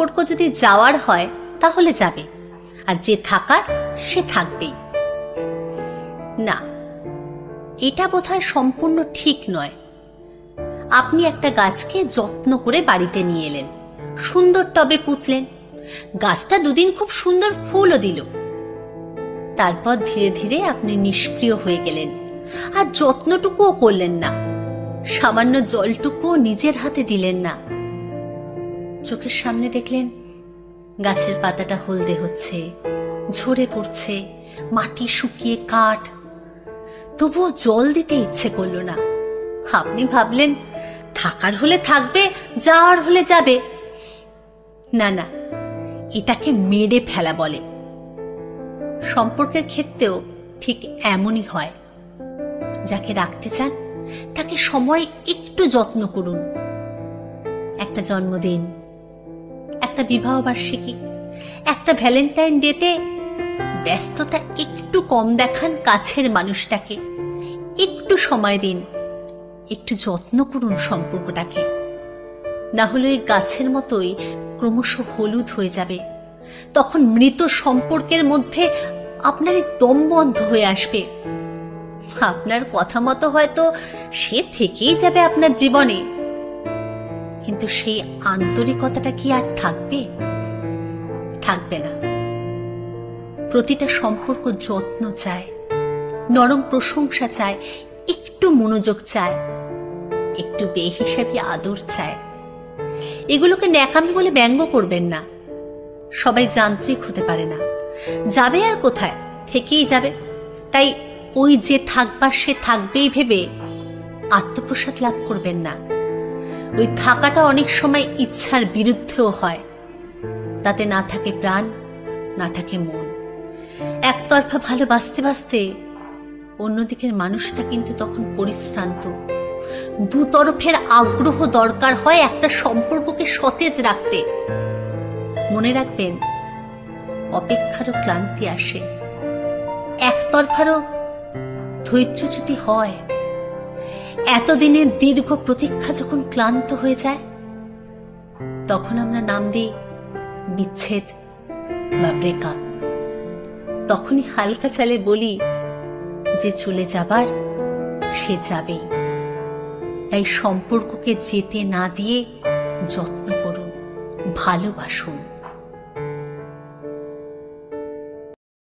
সম্পর্ক যদি যাওয়ার হয় তাহলে যাবে, আর যে থাকার সে থাকবেই। না, এটা বোধহয় সম্পূর্ণ ঠিক নয়। আপনি একটা গাছকে যত্ন করে বাড়িতে নিয়ে এলেন, সুন্দর টবে পুঁতলেন, গাছটা দুদিন খুব সুন্দর ফুলও দিল। তারপর ধীরে ধীরে আপনি নিষ্ক্রিয় হয়ে গেলেন, আর যত্নটুকুও করলেন না, সামান্য জলটুকুও নিজের হাতে দিলেন না। চোখের সামনে দেখলেন গাছের পাতাটা হলদে হচ্ছে, ঝরে পড়ছে, মাটি শুকিয়ে কাঠ, তবুও জল দিতে ইচ্ছে করল না। আপনি ভাবলেন থাকার হলে থাকবে, যাওয়ার হলে যাবে। না না, এটাকে মেরে ফেলা বলে। সম্পর্কের ক্ষেত্রেও ঠিক এমনই হয়। যাকে রাখতে চান তাকে সময় একটু যত্ন করুন। একটা জন্মদিন, একটা বিবাহ বার্ষিকী, একটা ভ্যালেন্টাইন ডেতে ব্যস্ততা একটু কম দেখান কাছের মানুষটাকে, একটু সময় দিন, একটু যত্ন করুন সম্পর্কটাকে। না হলে ওই গাছের মতোই ক্রমশ হলুদ হয়ে যাবে। তখন মৃত সম্পর্কের মধ্যে আপনারই দম বন্ধ হয়ে আসবে। আপনার কথা মতো হয়তো সে থেকেই যাবে আপনার জীবনে, কিন্তু সেই আন্তরিকতাটা কি আর থাকবে? থাকবে না। প্রতিটা সম্পর্ক যত্ন চায়, নরম প্রশংসা চায়, একটু মনোযোগ চায়, একটু বেহিসাবি আদর চায়। এগুলোকে ন্যাকামি বলে ব্যঙ্গ করবেন না। সবাই যান্ত্রিক হতে পারে না। যাবে আর কোথায়, থেকেই যাবে। তাই ওই যে থাকবার সে থাকবেই ভেবে আত্মপ্রসাদ লাভ করবেন না। ওই থাকাটা অনেক সময় ইচ্ছার বিরুদ্ধেও হয়। তাতে না থাকে প্রাণ, না থাকে মন। একতরফা ভালোবাসতে বাসতে অন্যদিকের মানুষটা কিন্তু তখন পরিশ্রান্ত। দুতরফের আগ্রহ দরকার হয় একটা সম্পর্ককে সতেজ রাখতে। মনে রাখবেন, অপেক্ষারও ক্লান্তি আসে, একতরফারও ধৈর্যচ্যুতি হয়। এতদিনের দীর্ঘ প্রতীক্ষা যখন ক্লান্ত হয়ে যায়, তখন আমরা নাম দিই বিচ্ছেদ বা ব্রেকআপ। তখনই হালকা চালে বলি যে চলে যাবার সে যাবেই। তাই সম্পর্ককে যেতে না দিয়ে যত্ন করুন, ভালোবাসুন।